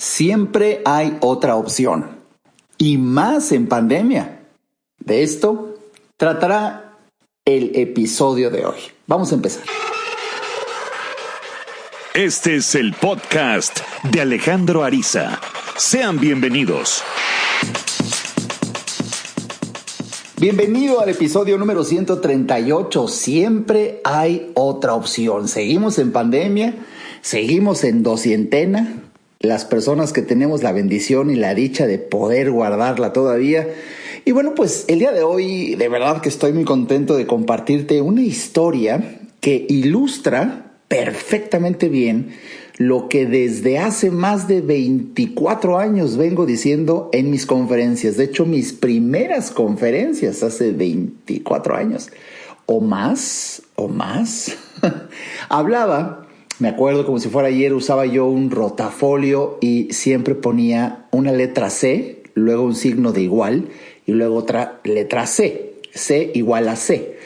Siempre hay otra opción, y más en pandemia. De esto tratará el episodio de hoy. Vamos a empezar. Este es el podcast de Alejandro Ariza. Sean bienvenidos. Bienvenido al episodio número 138. Siempre hay otra opción. Seguimos en pandemia, seguimos en doscientena. Las personas que tenemos la bendición y la dicha de poder guardarla todavía. Y bueno, pues el día de hoy de verdad que estoy muy contento de compartirte una historia que ilustra perfectamente bien lo que desde hace más de 24 años vengo diciendo en mis conferencias. De hecho, mis primeras conferencias hace 24 años o más. Hablaba, me acuerdo como si fuera ayer, usaba yo un rotafolio y siempre ponía una letra C, luego un signo de igual y luego otra letra C. C igual a C.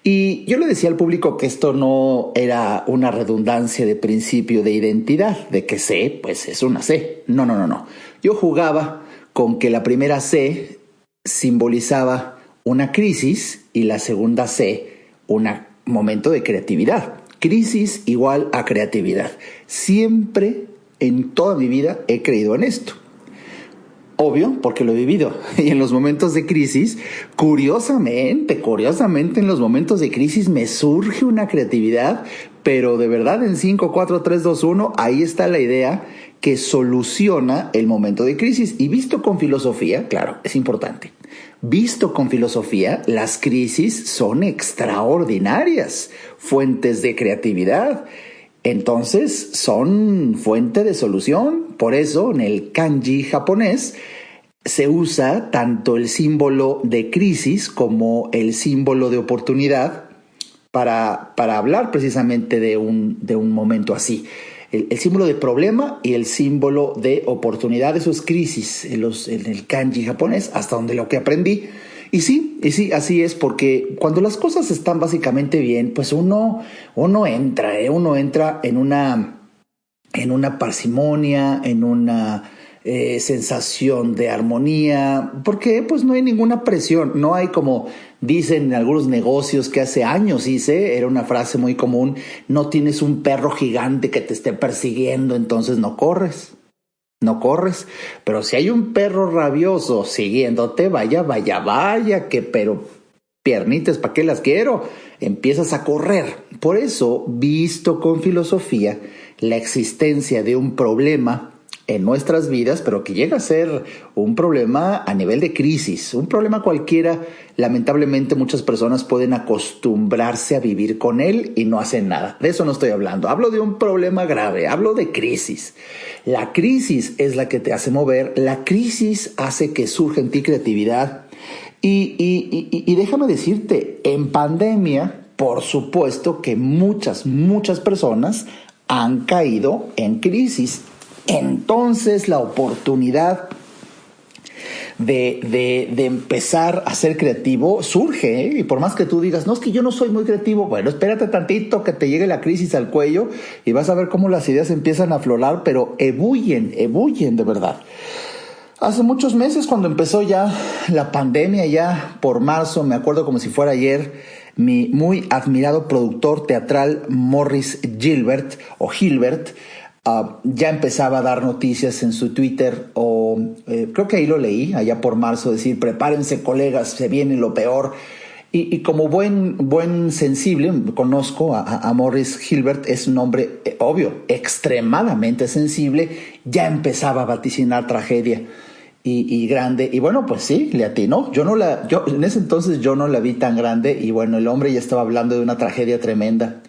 Y yo le decía al público que esto no era una redundancia de principio de identidad, de que C, pues es una C. No. Yo jugaba con que la primera C simbolizaba una crisis y la segunda C, un momento de creatividad. Crisis igual a creatividad. Siempre en toda mi vida he creído en esto. Obvio, porque lo he vivido. Y en los momentos de crisis, curiosamente, en los momentos de crisis me surge una creatividad, pero de verdad en 5, 4, 3, 2, 1, ahí está la idea que soluciona el momento de crisis. Y visto con filosofía, claro, es importante. Visto con filosofía, las crisis son extraordinarias, fuentes de creatividad. Entonces son fuente de solución. Por eso en el kanji japonés se usa tanto el símbolo de crisis como el símbolo de oportunidad para hablar precisamente de un momento así. El símbolo de problema y el símbolo de oportunidad, eso es crisis en el kanji japonés, hasta donde lo que aprendí. Y sí, así es, porque cuando las cosas están básicamente bien, pues uno entra en una parsimonia, en una sensación de armonía, porque pues no hay ninguna presión, no hay, como dicen en algunos negocios que hace años hice, era una frase muy común: no tienes un perro gigante que te esté persiguiendo, entonces no corres, pero si hay un perro rabioso siguiéndote, vaya, pero piernitas, ¿para qué las quiero? Empiezas a correr. Por eso, visto con filosofía, la existencia de un problema en nuestras vidas, pero que llega a ser un problema a nivel de crisis, un problema cualquiera, lamentablemente muchas personas pueden acostumbrarse a vivir con él y no hacen nada. De eso no estoy hablando. Hablo de un problema grave, hablo de crisis. La crisis es la que te hace mover, la crisis hace que surja en ti creatividad. Y déjame decirte, en pandemia, por supuesto que muchas personas han caído en crisis. Entonces la oportunidad de empezar a ser creativo surge, ¿eh? Y por más que tú digas, no, es que yo no soy muy creativo, bueno, espérate tantito que te llegue la crisis al cuello y vas a ver cómo las ideas empiezan a aflorar, pero ebullen de verdad. Hace muchos meses, cuando empezó ya la pandemia, ya por marzo, me acuerdo como si fuera ayer, mi muy admirado productor teatral Morris Gilbert ya empezaba a dar noticias en su Twitter, creo que ahí lo leí, allá por marzo, decir: prepárense, colegas, se viene lo peor. Y como buen sensible, conozco a Morris Gilbert, es un hombre, obvio, extremadamente sensible, ya empezaba a vaticinar tragedia y grande. Y bueno, pues sí, le atinó. Yo en ese entonces yo no la vi tan grande, y bueno, el hombre ya estaba hablando de una tragedia tremenda.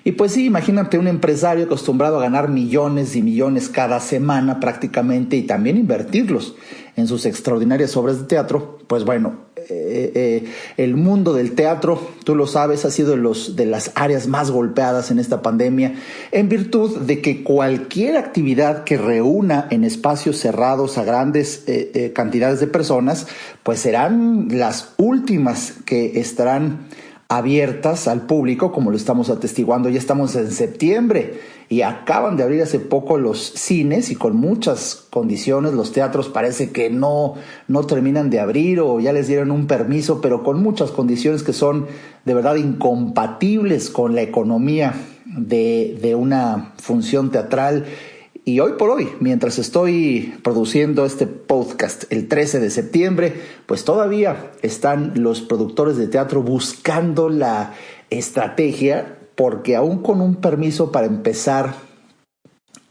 Y pues sí, imagínate un empresario acostumbrado a ganar millones y millones cada semana prácticamente, y también invertirlos en sus extraordinarias obras de teatro. Pues bueno, el mundo del teatro, tú lo sabes, ha sido de las áreas más golpeadas en esta pandemia, en virtud de que cualquier actividad que reúna en espacios cerrados a grandes cantidades de personas, pues serán las últimas que estarán abiertas al público, como lo estamos atestiguando. Ya estamos en septiembre y acaban de abrir hace poco los cines y con muchas condiciones. Los teatros parece que no terminan de abrir o ya les dieron un permiso, pero con muchas condiciones que son de verdad incompatibles con la economía de una función teatral. Y hoy por hoy, mientras estoy produciendo este podcast el 13 de septiembre, pues todavía están los productores de teatro buscando la estrategia, porque aún con un permiso para empezar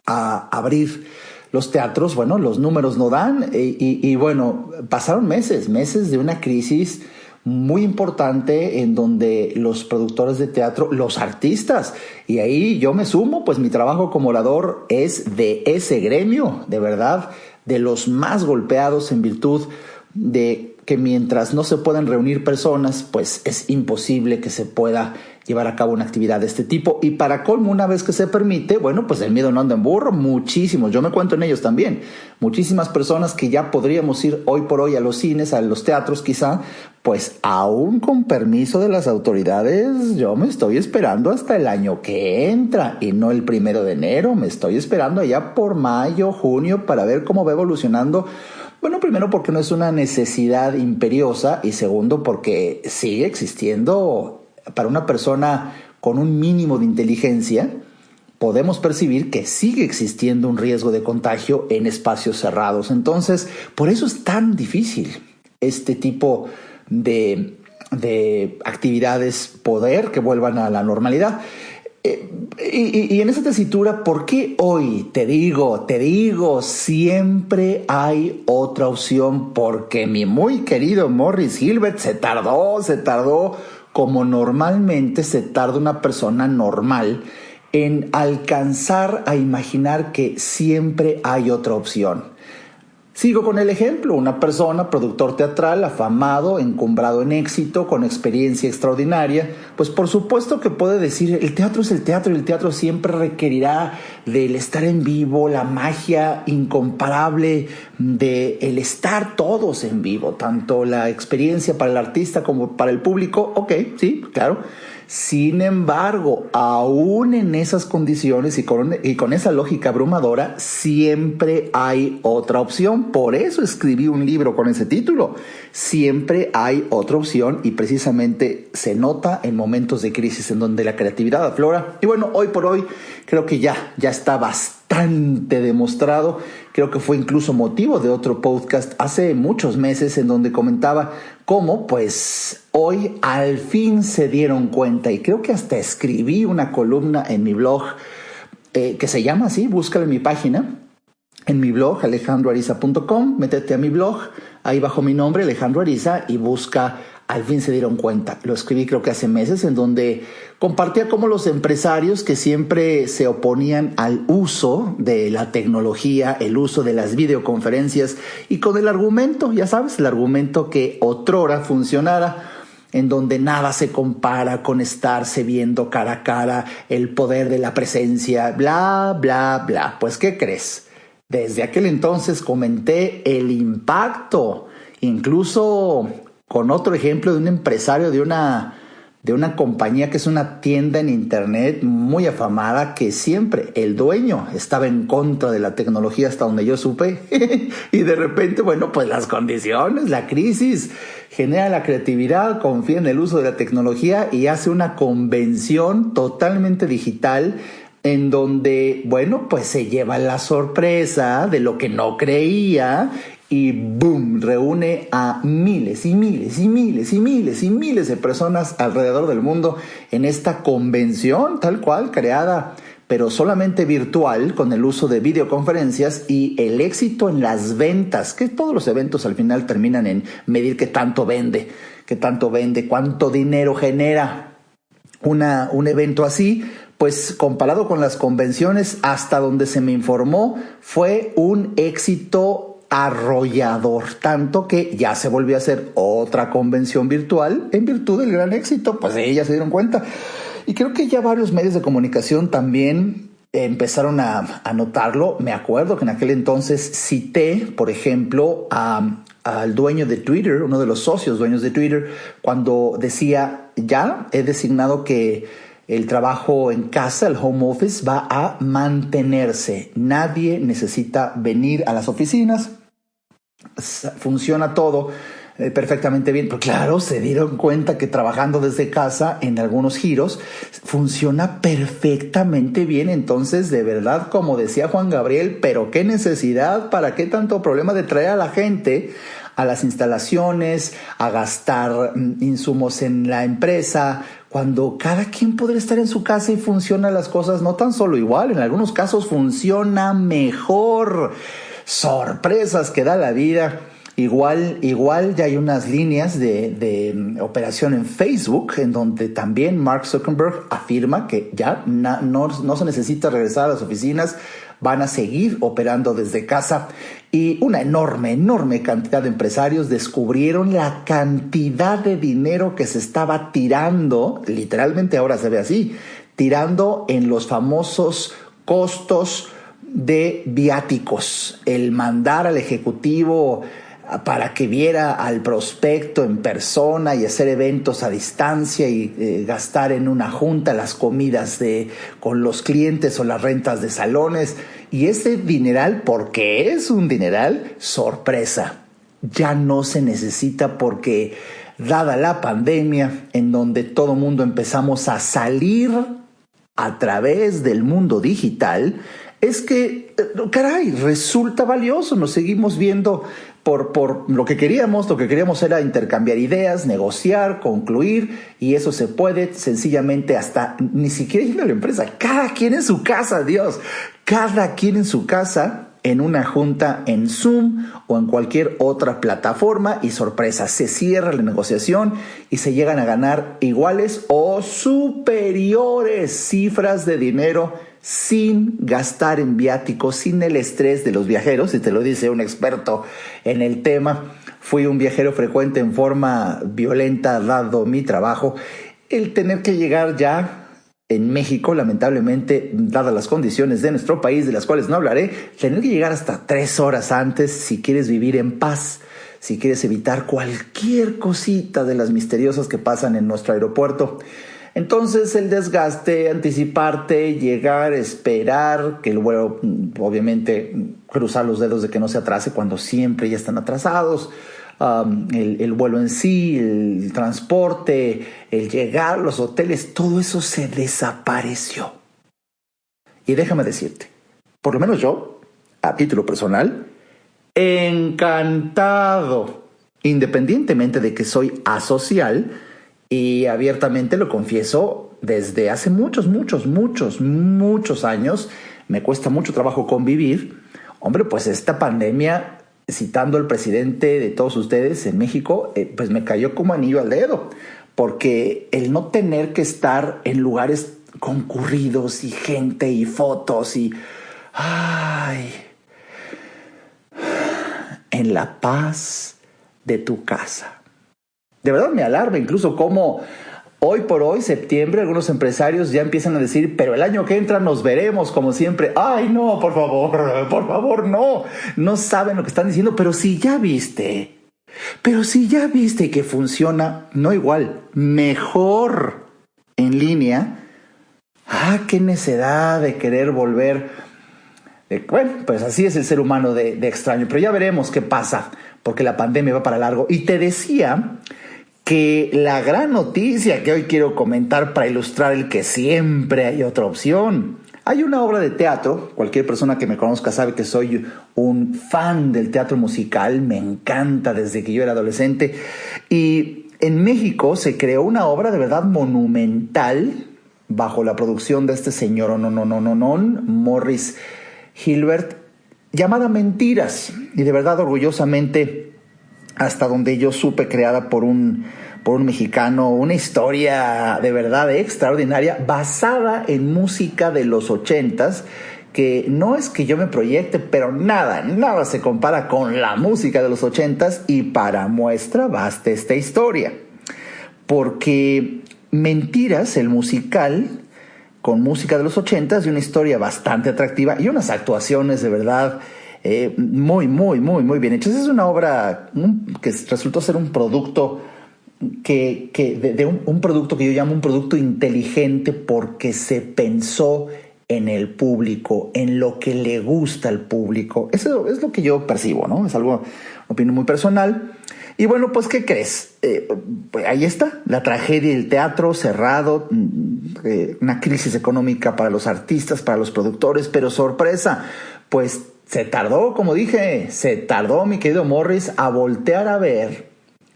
a abrir los teatros, bueno, los números no dan y bueno, pasaron meses de una crisis muy importante en donde los productores de teatro, los artistas, y ahí yo me sumo, pues mi trabajo como orador es de ese gremio, de verdad, de los más golpeados en virtud de que mientras no se puedan reunir personas, pues es imposible que se pueda llevar a cabo una actividad de este tipo. Y para colmo, una vez que se permite, bueno, pues el miedo no anda en burro, muchísimos, yo me cuento en ellos también, muchísimas personas que ya podríamos ir hoy por hoy a los cines, a los teatros quizá, pues aún con permiso de las autoridades, yo me estoy esperando hasta el año que entra y no el 1 de enero, me estoy esperando allá por mayo, junio para ver cómo va evolucionando. Bueno, primero porque no es una necesidad imperiosa y segundo porque sigue existiendo, para una persona con un mínimo de inteligencia, podemos percibir que sigue existiendo un riesgo de contagio en espacios cerrados. Entonces, por eso es tan difícil este tipo de actividades poder que vuelvan a la normalidad. Y en esa tesitura, ¿por qué hoy te digo, siempre hay otra opción? Porque mi muy querido Morris Gilbert se tardó como normalmente se tarda una persona normal en alcanzar a imaginar que siempre hay otra opción. Sigo con el ejemplo, una persona, productor teatral, afamado, encumbrado en éxito, con experiencia extraordinaria, pues por supuesto que puede decir, el teatro es el teatro y el teatro siempre requerirá del estar en vivo, la magia incomparable de el estar todos en vivo, tanto la experiencia para el artista como para el público. Ok, sí, claro. Sin embargo, aún en esas condiciones y con esa lógica abrumadora, siempre hay otra opción. Por eso escribí un libro con ese título. Siempre hay otra opción y precisamente se nota en momentos de crisis en donde la creatividad aflora. Y bueno, hoy por hoy creo que ya está bastante demostrado. Creo que fue incluso motivo de otro podcast hace muchos meses en donde comentaba cómo pues hoy al fin se dieron cuenta, y creo que hasta escribí una columna en mi blog que se llama así, búscalo en mi página, en mi blog alejandroariza.com, métete a mi blog, ahí bajo mi nombre Alejandro Ariza y busca Al fin se dieron cuenta. Lo escribí creo que hace meses, en donde compartía cómo los empresarios que siempre se oponían al uso de la tecnología, el uso de las videoconferencias, y con el argumento, ya sabes, el argumento que otrora funcionara, en donde nada se compara con estarse viendo cara a cara, el poder de la presencia, bla, bla, bla. Pues, ¿qué crees? Desde aquel entonces comenté el impacto, incluso con otro ejemplo de un empresario de una compañía que es una tienda en internet muy afamada, que siempre el dueño estaba en contra de la tecnología hasta donde yo supe. Y de repente, bueno, pues las condiciones, la crisis genera la creatividad, confía en el uso de la tecnología y hace una convención totalmente digital, en donde, bueno, pues se lleva la sorpresa de lo que no creía y ¡boom! Reúne a miles y miles y miles y miles y miles de personas alrededor del mundo en esta convención tal cual creada, pero solamente virtual, con el uso de videoconferencias, y el éxito en las ventas, que todos los eventos al final terminan en medir qué tanto vende, cuánto dinero genera un evento así. Pues comparado con las convenciones, hasta donde se me informó, fue un éxito arrollador, tanto que ya se volvió a hacer otra convención virtual en virtud del gran éxito. Pues ellas se dieron cuenta, y creo que ya varios medios de comunicación también empezaron a notarlo. Me acuerdo que en aquel entonces cité, por ejemplo, al dueño de Twitter, uno de los socios dueños de Twitter, cuando decía: ya he designado que el trabajo en casa, el home office, va a mantenerse. Nadie necesita venir a las oficinas. Funciona todo perfectamente bien, pero claro, se dieron cuenta que trabajando desde casa en algunos giros funciona perfectamente bien. Entonces, de verdad, como decía Juan Gabriel, pero qué necesidad, para qué tanto problema de traer a la gente a las instalaciones, a gastar insumos en la empresa, cuando cada quien podría estar en su casa y funcionan las cosas no tan solo igual, en algunos casos funciona mejor. Sorpresas que da la vida. Igual ya hay unas líneas de operación en Facebook en donde también Mark Zuckerberg afirma que ya no se necesita regresar a las oficinas, van a seguir operando desde casa. Y una enorme cantidad de empresarios descubrieron la cantidad de dinero que se estaba tirando, literalmente ahora se ve así, tirando en los famosos costos de viáticos, el mandar al ejecutivo para que viera al prospecto en persona y hacer eventos a distancia y gastar en una junta las comidas con los clientes o las rentas de salones. Y ese dineral, porque es un dineral, sorpresa, ya no se necesita, porque dada la pandemia en donde todo mundo empezamos a salir a través del mundo digital, es que, caray, resulta valioso. Nos seguimos viendo por lo que queríamos. Lo que queríamos era intercambiar ideas, negociar, concluir, y eso se puede sencillamente hasta ni siquiera ir a la empresa. Cada quien en su casa, Dios. Cada quien en su casa, en una junta en Zoom o en cualquier otra plataforma, y sorpresa, se cierra la negociación y se llegan a ganar iguales o superiores cifras de dinero sin gastar en viáticos, sin el estrés de los viajeros. Y te lo dice un experto en el tema. Fui un viajero frecuente en forma violenta dado mi trabajo. El tener que llegar ya en México, lamentablemente, dadas las condiciones de nuestro país, de las cuales no hablaré, tener que llegar hasta 3 horas antes si quieres vivir en paz, si quieres evitar cualquier cosita de las misteriosas que pasan en nuestro aeropuerto. Entonces el desgaste, anticiparte, llegar, esperar, que el vuelo, obviamente, cruzar los dedos de que no se atrase cuando siempre ya están atrasados, el vuelo en sí, el transporte, el llegar, los hoteles, todo eso se desapareció. Y déjame decirte, por lo menos yo, a título personal, encantado, independientemente de que soy asocial, y abiertamente lo confieso, desde hace muchos años me cuesta mucho trabajo convivir. Hombre, pues esta pandemia, citando al presidente de todos ustedes en México, pues me cayó como anillo al dedo, porque el no tener que estar en lugares concurridos y gente y fotos y en la paz de tu casa. De verdad me alarma incluso cómo hoy por hoy, septiembre, algunos empresarios ya empiezan a decir, pero el año que entra nos veremos como siempre. Ay, no, por favor, no. No saben lo que están diciendo, pero si ya viste que funciona, no igual, mejor en línea, qué necedad de querer volver. Bueno, pues así es el ser humano de extraño, pero ya veremos qué pasa, porque la pandemia va para largo. Y te decía que la gran noticia que hoy quiero comentar para ilustrar el que siempre hay otra opción. Hay una obra de teatro, cualquier persona que me conozca sabe que soy un fan del teatro musical, me encanta desde que yo era adolescente, y en México se creó una obra de verdad monumental bajo la producción de este señor Morris Hilbert, llamada Mentiras, y de verdad orgullosamente, hasta donde yo supe, creada por un mexicano, una historia de verdad extraordinaria, basada en música de los 80s, que no es que yo me proyecte, pero nada se compara con la música de los 80s, y para muestra basta esta historia. Porque Mentiras, el musical, con música de los 80s y una historia bastante atractiva y unas actuaciones de verdad muy bien hechas. Es una obra que resultó ser un producto de un producto que yo llamo un producto inteligente porque se pensó en el público, en lo que le gusta al público. Eso es lo que yo percibo, ¿no? Es algo, opinión muy personal. Y bueno, pues, ¿qué crees? Pues ahí está, la tragedia del teatro cerrado, una crisis económica para los artistas, para los productores, pero sorpresa, pues se tardó, como dije, mi querido Morris, a voltear a ver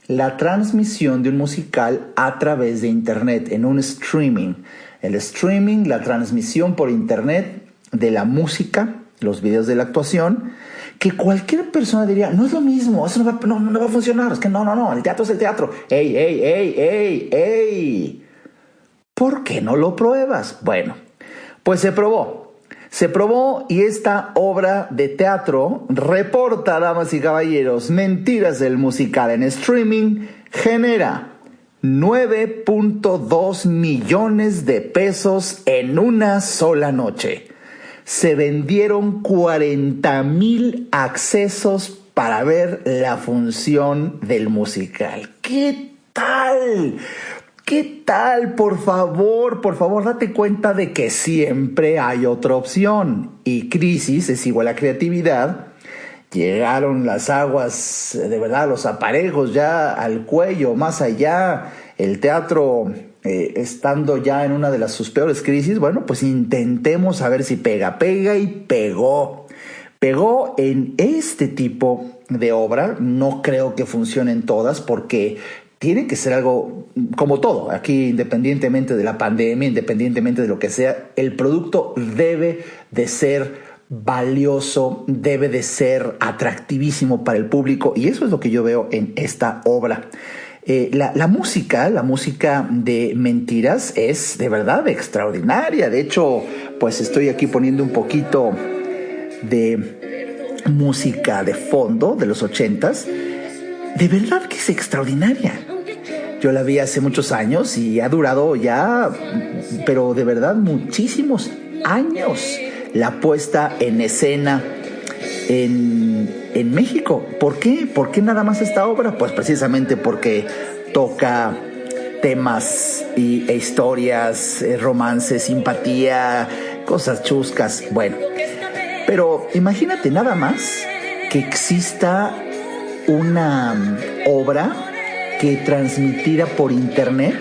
la transmisión de un musical a través de internet, en un streaming. El streaming, la transmisión por internet de la música, los videos de la actuación, que cualquier persona diría, no es lo mismo, eso no va a funcionar, es que no, el teatro es el teatro. ¡Ey! ¿Por qué no lo pruebas? Bueno, pues se probó y esta obra de teatro reporta, damas y caballeros, Mentiras del musical en streaming, genera 9.2 millones de pesos en una sola noche. Se vendieron 40,000 accesos para ver la función del musical. ¿Qué tal? ¿Qué tal? Por favor, date cuenta de que siempre hay otra opción. Y crisis es igual a creatividad. Llegaron las aguas, de verdad, los aparejos ya al cuello, más allá, el teatro estando ya en una de sus peores crisis. Bueno, pues intentemos a ver si pega y pegó. Pegó en este tipo de obra. No creo que funcionen todas porque tiene que ser algo como todo. Aquí, independientemente de la pandemia, independientemente de lo que sea, el producto debe de ser valioso, debe de ser atractivísimo para el público, y eso es lo que yo veo en esta obra. La música de Mentiras es de verdad extraordinaria. De hecho, pues estoy aquí poniendo un poquito de música de fondo de los 80s. De verdad que es extraordinaria. Yo la vi hace muchos años y ha durado ya, pero de verdad muchísimos años, la puesta en escena en México. ¿Por qué? ¿Por qué nada más esta obra? Pues precisamente porque toca temas e historias, romances, simpatía, cosas chuscas. Bueno, pero imagínate nada más que exista una obra que transmitida por internet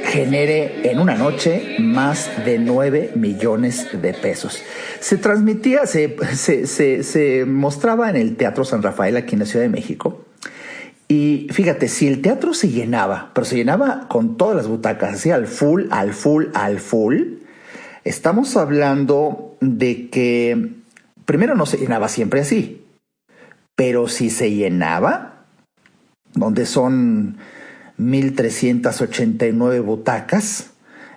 genere en una noche más de 9 millones de pesos. Se transmitía, se mostraba en el Teatro San Rafael aquí en la Ciudad de México. Y fíjate, si el teatro se llenaba, pero se llenaba con todas las butacas, así al full, estamos hablando de que primero no se llenaba siempre así, pero si se llenaba, donde son 1,389 butacas,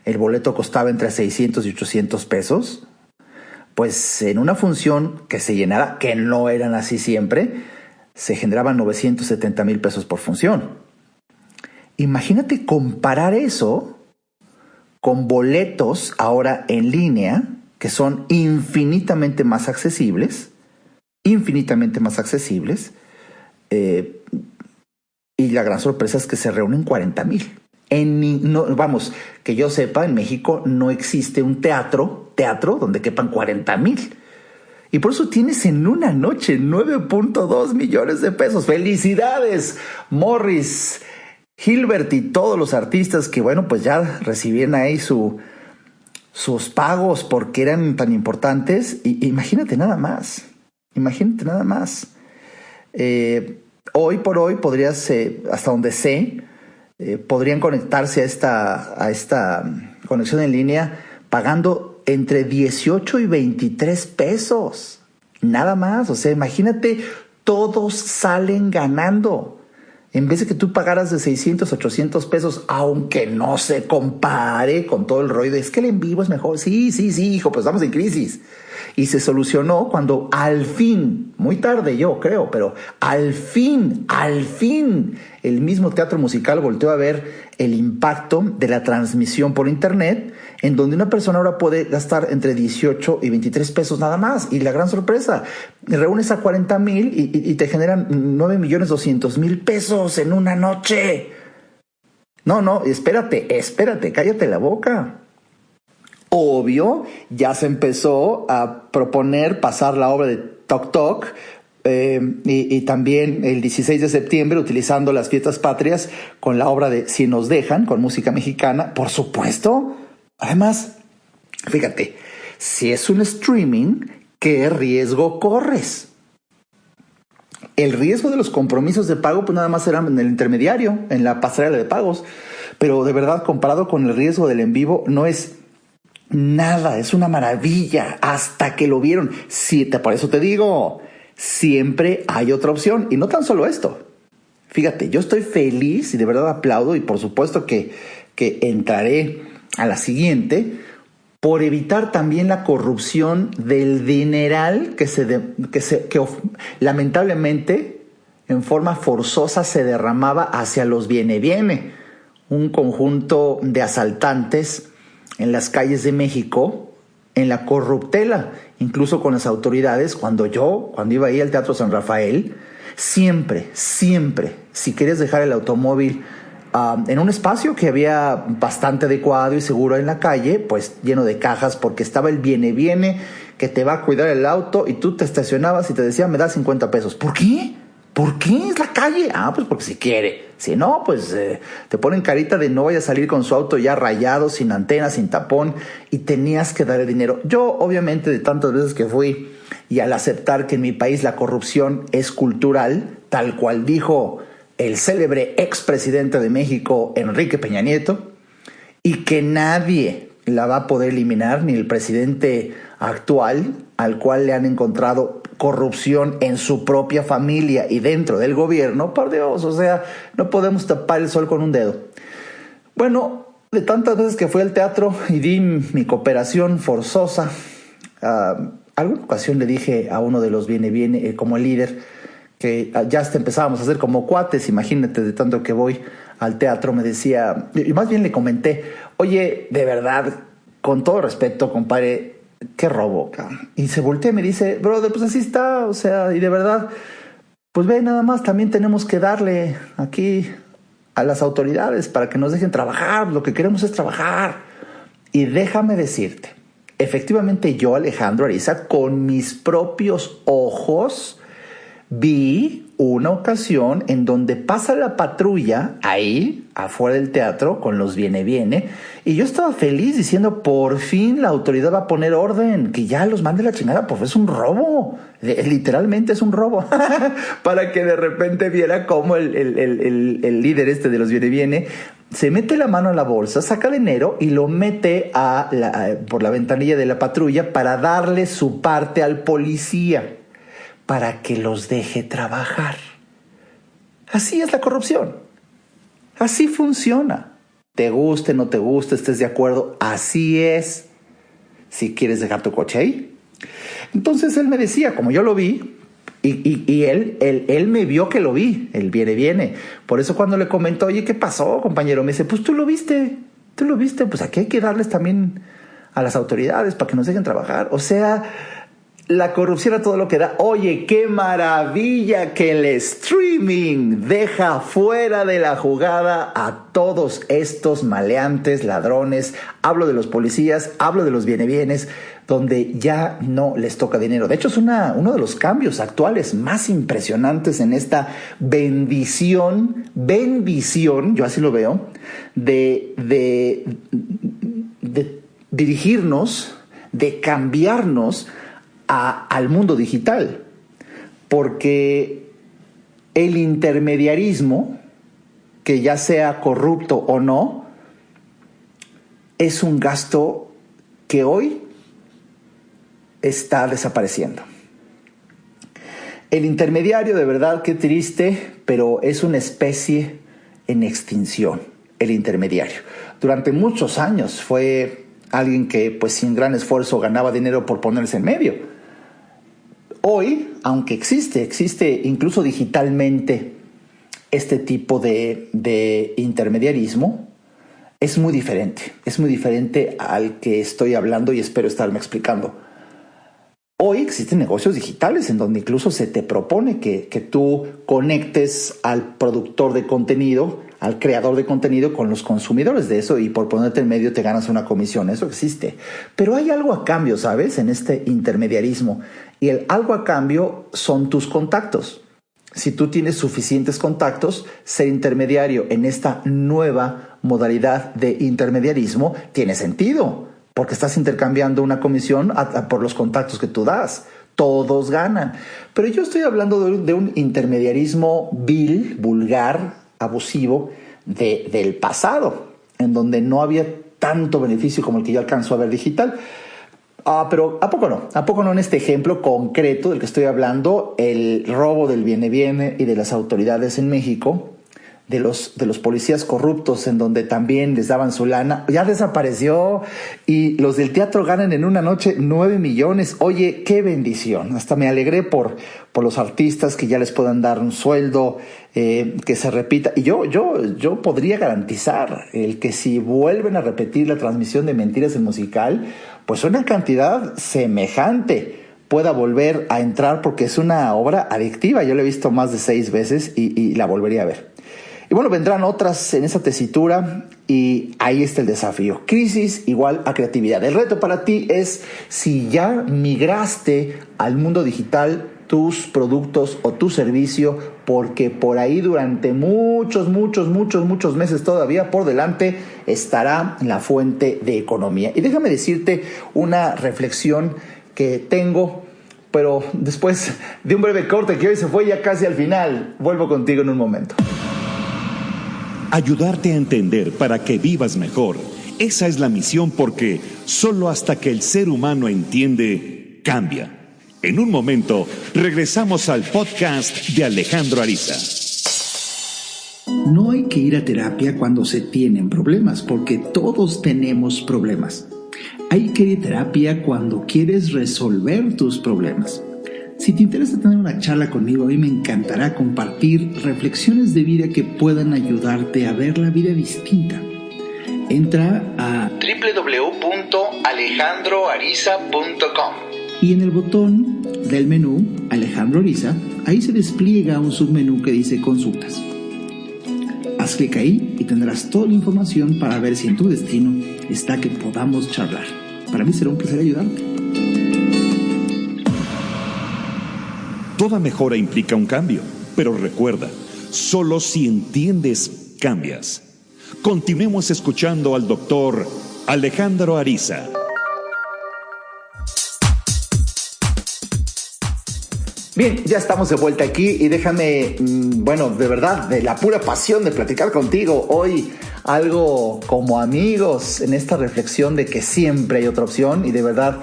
el boleto costaba entre 600 y 800 pesos, pues en una función que se llenara, que no eran así siempre, se generaban 970,000 pesos por función. Imagínate comparar eso con boletos ahora en línea, que son infinitamente más accesibles, y la gran sorpresa es que se reúnen 40,000. Vamos, que yo sepa, en México no existe un teatro donde quepan 40,000. Y por eso tienes en una noche 9.2 millones de pesos. ¡Felicidades, Morris, Gilbert y todos los artistas que, bueno, pues ya recibían ahí sus pagos porque eran tan importantes! Y imagínate nada más. Hoy por hoy podrías, hasta donde sé, podrían conectarse a esta conexión en línea pagando entre 18 y 23 pesos. Nada más. O sea, imagínate, todos salen ganando. En vez de que tú pagaras de 600, 800 pesos, aunque no se compare con todo el rollo de es que el en vivo es mejor. Sí, hijo, pues estamos en crisis. Y se solucionó cuando al fin, muy tarde yo creo, pero al fin, el mismo teatro musical volteó a ver el impacto de la transmisión por internet, en donde una persona ahora puede gastar entre 18 y 23 pesos nada más. Y la gran sorpresa, reúnes a 40,000 y te generan 9,200,000 pesos en una noche. No, espérate, cállate la boca. Obvio, ya se empezó a proponer pasar la obra de Toc Toc y también el 16 de septiembre utilizando las fiestas patrias con la obra de Si nos dejan, con música mexicana, por supuesto. Además, fíjate, si es un streaming, ¿qué riesgo corres? El riesgo de los compromisos de pago pues nada más era en el intermediario, en la pasarela de pagos, pero de verdad comparado con el riesgo del en vivo no es nada, es una maravilla hasta que lo vieron. Sí, por eso te digo, siempre hay otra opción. Y no tan solo esto. Fíjate, yo estoy feliz y de verdad aplaudo y por supuesto que entraré a la siguiente por evitar también la corrupción del dineral que lamentablemente en forma forzosa se derramaba hacia los viene. Un conjunto de asaltantes en las calles de México, en la corruptela, incluso con las autoridades. Cuando iba ahí al Teatro San Rafael, siempre, si querías dejar el automóvil en un espacio que había bastante adecuado y seguro en la calle, pues lleno de cajas, porque estaba el viene que te va a cuidar el auto y tú te estacionabas y te decía, me da 50 pesos. ¿Por qué? ¿Por qué es la calle? Pues porque si quiere. Si no, pues te ponen carita de no vaya a salir con su auto ya rayado, sin antena, sin tapón, y tenías que darle dinero. Yo, obviamente, de tantas veces que fui y al aceptar que en mi país la corrupción es cultural, tal cual dijo el célebre expresidente de México, Enrique Peña Nieto, y que nadie la va a poder eliminar, ni el presidente actual, al cual le han encontrado corrupción en su propia familia y dentro del gobierno, por Dios, o sea, no podemos tapar el sol con un dedo. Bueno, de tantas veces que fui al teatro y di mi cooperación forzosa, alguna ocasión le dije a uno de los viene como líder, que ya hasta empezábamos a hacer como cuates, imagínate, de tanto que voy al teatro, me decía, y más bien le comenté, oye, de verdad, con todo respeto, compadre, qué robo, cabrón. Y se voltea y me dice, brother, pues así está, o sea, y de verdad, pues ve, nada más, también tenemos que darle aquí a las autoridades para que nos dejen trabajar, lo que queremos es trabajar. Y déjame decirte, efectivamente yo, Alejandro Ariza, con mis propios ojos, vi una ocasión en donde pasa la patrulla ahí afuera del teatro con los viene y yo estaba feliz diciendo por fin la autoridad va a poner orden, que ya los mande la chingada, pues es un robo, literalmente es un robo. Para que de repente viera cómo el líder de los viene se mete la mano a la bolsa, saca dinero y lo mete por la ventanilla de la patrulla para darle su parte al policía, para que los deje trabajar. Así es la corrupción. Así funciona. Te guste, no te guste, estés de acuerdo, así es. Si quieres dejar tu coche ahí. Entonces él me decía, como yo lo vi, y él me vio que lo vi, él viene. Por eso cuando le comentó, oye, ¿qué pasó, compañero? Me dice, pues tú lo viste, pues aquí hay que darles también a las autoridades para que nos dejen trabajar. O sea, la corrupción a todo lo que da. Oye, qué maravilla que el streaming deja fuera de la jugada a todos estos maleantes, ladrones. Hablo de los policías, hablo de los bienes, donde ya no les toca dinero. De hecho, es uno de los cambios actuales más impresionantes en esta bendición, yo así lo veo, de dirigirnos, de cambiarnos al mundo digital, porque el intermediarismo, que ya sea corrupto o no, es un gasto que hoy está desapareciendo. El intermediario, de verdad, qué triste, pero es una especie en extinción, el intermediario. Durante muchos años fue alguien que pues sin gran esfuerzo ganaba dinero por ponerse en medio. Hoy, aunque existe incluso digitalmente este tipo de intermediarismo, es muy diferente al que estoy hablando y espero estarme explicando. Hoy existen negocios digitales en donde incluso se te propone que tú conectes al productor de contenido, al creador de contenido con los consumidores de eso y por ponerte en medio te ganas una comisión. Eso existe. Pero hay algo a cambio, ¿sabes? En este intermediarismo. Y el algo a cambio son tus contactos. Si tú tienes suficientes contactos, ser intermediario en esta nueva modalidad de intermediarismo tiene sentido. Porque estás intercambiando una comisión por los contactos que tú das. Todos ganan. Pero yo estoy hablando de un intermediarismo vil, vulgar, abusivo del pasado, en donde no había tanto beneficio como el que yo alcanzo a ver digital. Pero ¿a poco no en este ejemplo concreto del que estoy hablando? El robo del viene y de las autoridades en México, de los policías corruptos, en donde también les daban su lana, ya desapareció, y los del teatro ganan en una noche 9 millones. Oye, qué bendición. Hasta me alegré por los artistas que ya les puedan dar un sueldo, que se repita. Y yo podría garantizar el que si vuelven a repetir la transmisión de Mentiras el Musical, pues una cantidad semejante pueda volver a entrar, porque es una obra adictiva. Yo la he visto más de 6 veces y la volvería a ver. Y bueno, vendrán otras en esa tesitura y ahí está el desafío. Crisis igual a creatividad. El reto para ti es, si ya migraste al mundo digital tus productos o tu servicio, porque por ahí durante muchos meses todavía por delante estará la fuente de economía. Y déjame decirte una reflexión que tengo, pero después de un breve corte que hoy se fue ya casi al final. Vuelvo contigo en un momento. Ayudarte a entender para que vivas mejor. Esa es la misión, porque solo hasta que el ser humano entiende, cambia. En un momento, regresamos al podcast de Alejandro Ariza. No hay que ir a terapia cuando se tienen problemas, porque todos tenemos problemas. Hay que ir a terapia cuando quieres resolver tus problemas. Si te interesa tener una charla conmigo, a mí me encantará compartir reflexiones de vida que puedan ayudarte a ver la vida distinta. Entra a www.alejandroariza.com y en el botón del menú Alejandro Ariza, ahí se despliega un submenú que dice Consultas. Haz clic ahí y tendrás toda la información para ver si en tu destino está que podamos charlar. Para mí será un placer ayudarte. Toda mejora implica un cambio, pero recuerda, solo si entiendes, cambias. Continuemos escuchando al doctor Alejandro Ariza. Bien, ya estamos de vuelta aquí y déjame, de verdad, de la pura pasión de platicar contigo hoy, algo como amigos en esta reflexión de que siempre hay otra opción. Y de verdad,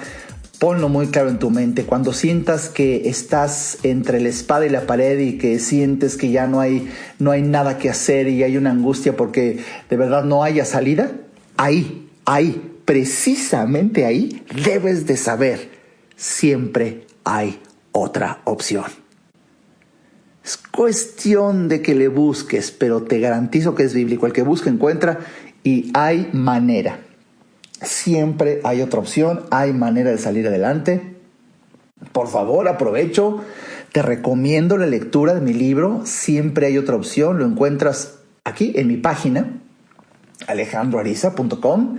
ponlo muy claro en tu mente. Cuando sientas que estás entre la espada y la pared y que sientes que ya no hay nada que hacer y hay una angustia porque de verdad no haya salida, ahí, precisamente ahí, debes de saber, siempre hay otra opción. Es cuestión de que le busques, pero te garantizo que es bíblico. El que busca encuentra, y hay manera. Siempre hay otra opción, hay manera de salir adelante. Por favor, aprovecho, te recomiendo la lectura de mi libro, Siempre hay otra opción. Lo encuentras aquí en mi página, alejandroariza.com,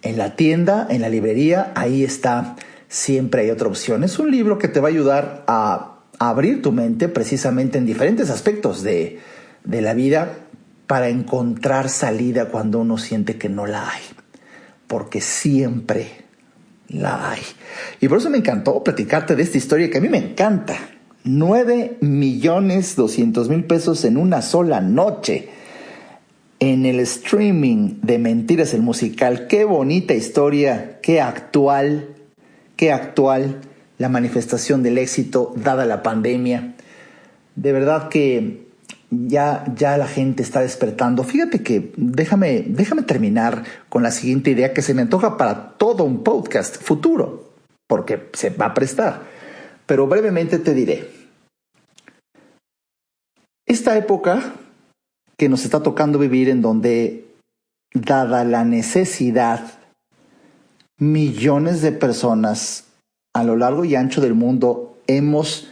en la tienda, en la librería, ahí está, Siempre hay otra opción. Es un libro que te va a ayudar a abrir tu mente precisamente en diferentes aspectos de la vida para encontrar salida cuando uno siente que no la hay. Porque siempre la hay. Y por eso me encantó platicarte de esta historia que a mí me encanta. 9,200,000 pesos en una sola noche en el streaming de Mentiras el Musical. Qué bonita historia, qué actual la manifestación del éxito dada la pandemia. De verdad que ya la gente está despertando. Fíjate que déjame terminar con la siguiente idea que se me antoja para todo un podcast futuro, porque se va a prestar. Pero brevemente te diré. Esta época que nos está tocando vivir, en donde, dada la necesidad, millones de personas a lo largo y ancho del mundo hemos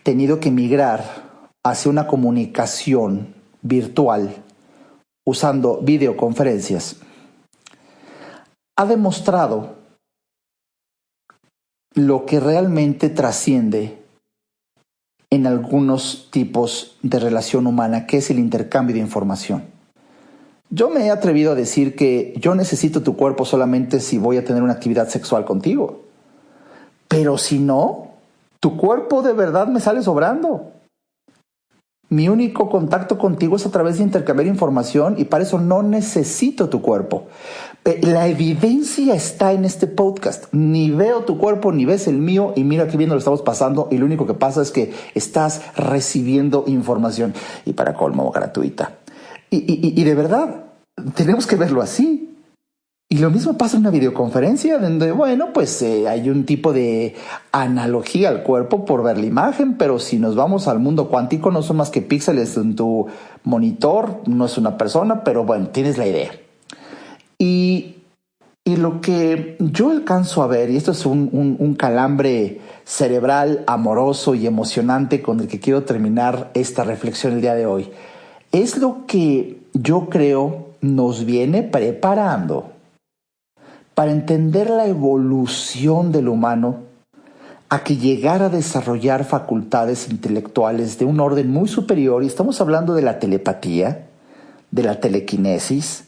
tenido que migrar hacia una comunicación virtual usando videoconferencias, ha demostrado lo que realmente trasciende en algunos tipos de relación humana, que es el intercambio de información. Yo me he atrevido a decir que yo necesito tu cuerpo solamente si voy a tener una actividad sexual contigo. Pero si no, tu cuerpo de verdad me sale sobrando. Mi único contacto contigo es a través de intercambiar información, y para eso no necesito tu cuerpo. La evidencia está en este podcast. Ni veo tu cuerpo, ni ves el mío, y mira qué bien lo estamos pasando, y lo único que pasa es que estás recibiendo información, y para colmo, gratuita. Y de verdad, tenemos que verlo así. Y lo mismo pasa en una videoconferencia, donde, bueno, pues hay un tipo de analogía al cuerpo por ver la imagen, pero si nos vamos al mundo cuántico, no son más que píxeles en tu monitor, no es una persona, pero bueno, tienes la idea. Y lo que yo alcanzo a ver, y esto es un calambre cerebral, amoroso y emocionante con el que quiero terminar esta reflexión el día de hoy, es lo que yo creo nos viene preparando para entender la evolución del humano a que llegara a desarrollar facultades intelectuales de un orden muy superior. Y estamos hablando de la telepatía, de la telequinesis,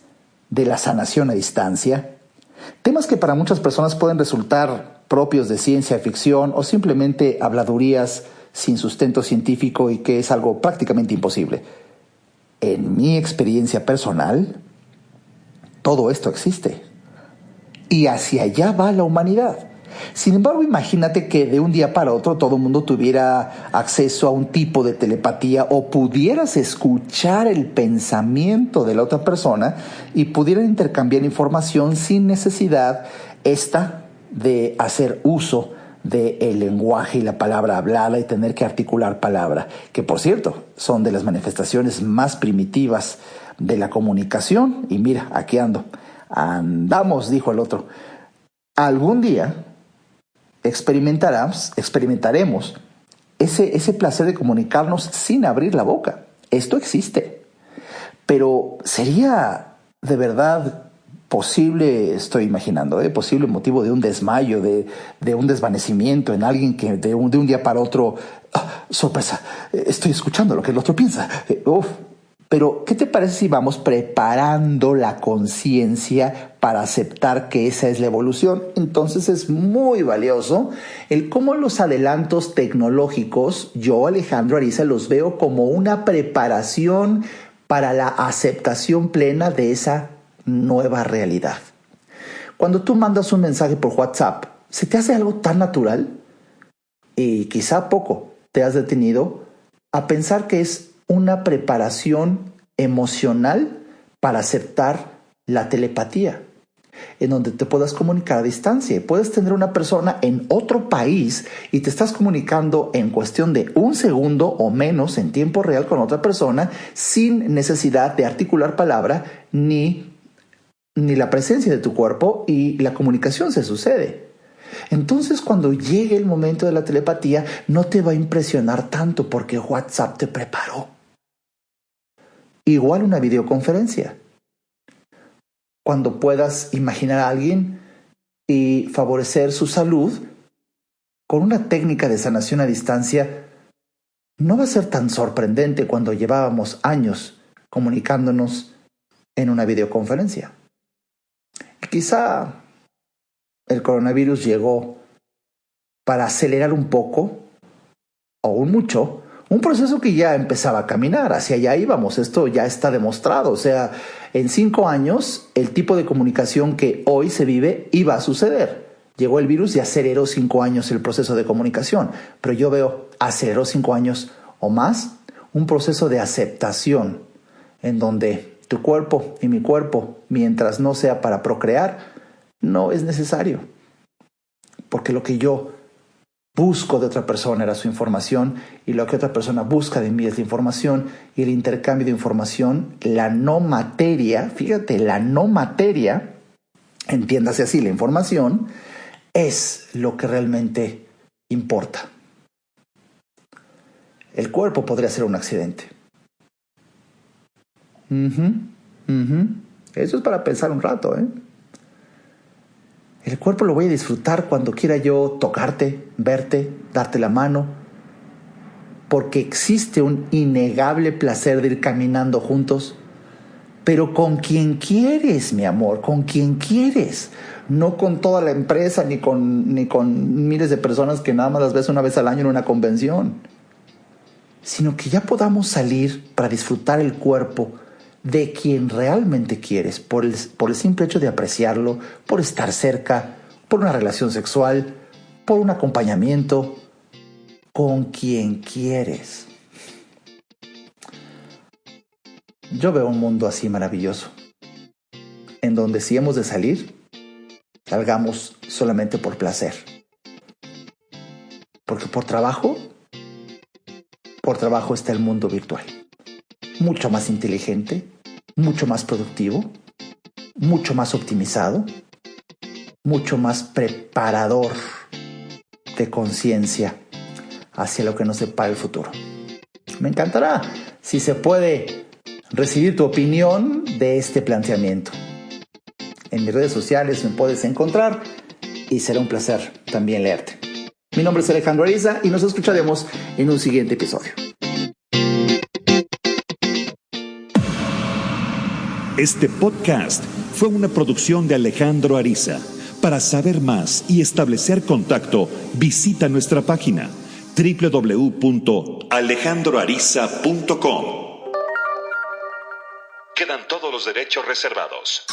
de la sanación a distancia. Temas que para muchas personas pueden resultar propios de ciencia ficción o simplemente habladurías sin sustento científico, y que es algo prácticamente imposible. En mi experiencia personal, todo esto existe. Y hacia allá va la humanidad. Sin embargo, imagínate que de un día para otro todo el mundo tuviera acceso a un tipo de telepatía, o pudieras escuchar el pensamiento de la otra persona y pudieran intercambiar información sin necesidad de hacer uso del lenguaje y la palabra hablada y tener que articular palabra, que por cierto son de las manifestaciones más primitivas de la comunicación. Y mira, aquí andamos, dijo el otro. Algún día experimentaremos ese placer de comunicarnos sin abrir la boca. Esto existe. Pero ¿sería de verdad posible, estoy imaginando, posible motivo de un desmayo, de un desvanecimiento en alguien que de un día para otro, sorpresa, estoy escuchando lo que el otro piensa? Pero, ¿qué te parece si vamos preparando la conciencia para aceptar que esa es la evolución? Entonces es muy valioso el cómo los adelantos tecnológicos, yo, Alejandro Ariza, los veo como una preparación para la aceptación plena de esa nueva realidad. Cuando tú mandas un mensaje por WhatsApp, ¿se te hace algo tan natural? Y quizá poco te has detenido a pensar que es una preparación emocional para aceptar la telepatía, en donde te puedas comunicar a distancia. Puedes tener una persona en otro país y te estás comunicando en cuestión de un segundo o menos en tiempo real con otra persona, sin necesidad de articular palabra ni la presencia de tu cuerpo, y la comunicación se sucede. Entonces, cuando llegue el momento de la telepatía, no te va a impresionar tanto, porque WhatsApp te preparó. Igual una videoconferencia. Cuando puedas imaginar a alguien y favorecer su salud con una técnica de sanación a distancia, no va a ser tan sorprendente cuando llevábamos años comunicándonos en una videoconferencia. Quizá el coronavirus llegó para acelerar un poco o un mucho un proceso que ya empezaba a caminar. Hacia allá íbamos. Esto ya está demostrado. O sea, en 5 años el tipo de comunicación que hoy se vive iba a suceder. Llegó el virus y aceleró 5 años el proceso de comunicación. Pero yo veo, aceleró 5 años o más un proceso de aceptación en donde tu cuerpo y mi cuerpo, mientras no sea para procrear, no es necesario. Porque lo que yo busco de otra persona era su información y lo que otra persona busca de mí es la información y el intercambio de información, la no materia, fíjate, la no materia, entiéndase así, la información, es lo que realmente importa. El cuerpo podría ser un accidente. Eso es para pensar un rato, ¿eh? El cuerpo lo voy a disfrutar cuando quiera yo tocarte, verte, darte la mano, porque existe un innegable placer de ir caminando juntos, pero con quien quieres, mi amor, con quien quieres, no con toda la empresa ni con miles de personas que nada más las ves una vez al año en una convención, sino que ya podamos salir para disfrutar el cuerpo de quien realmente quieres, por el simple hecho de apreciarlo, por estar cerca, por una relación sexual, por un acompañamiento, con quien quieres. Yo veo un mundo así maravilloso, en donde si hemos de salir, salgamos solamente por placer. Porque por trabajo está el mundo virtual. Mucho más inteligente, mucho más productivo, mucho más optimizado, mucho más preparador de conciencia hacia lo que nos depara el futuro. Me encantará si se puede recibir tu opinión de este planteamiento. En mis redes sociales me puedes encontrar y será un placer también leerte. Mi nombre es Alejandro Ariza y nos escucharemos en un siguiente episodio. Este podcast fue una producción de Alejandro Ariza. Para saber más y establecer contacto, visita nuestra página www.alejandroariza.com. Quedan todos los derechos reservados.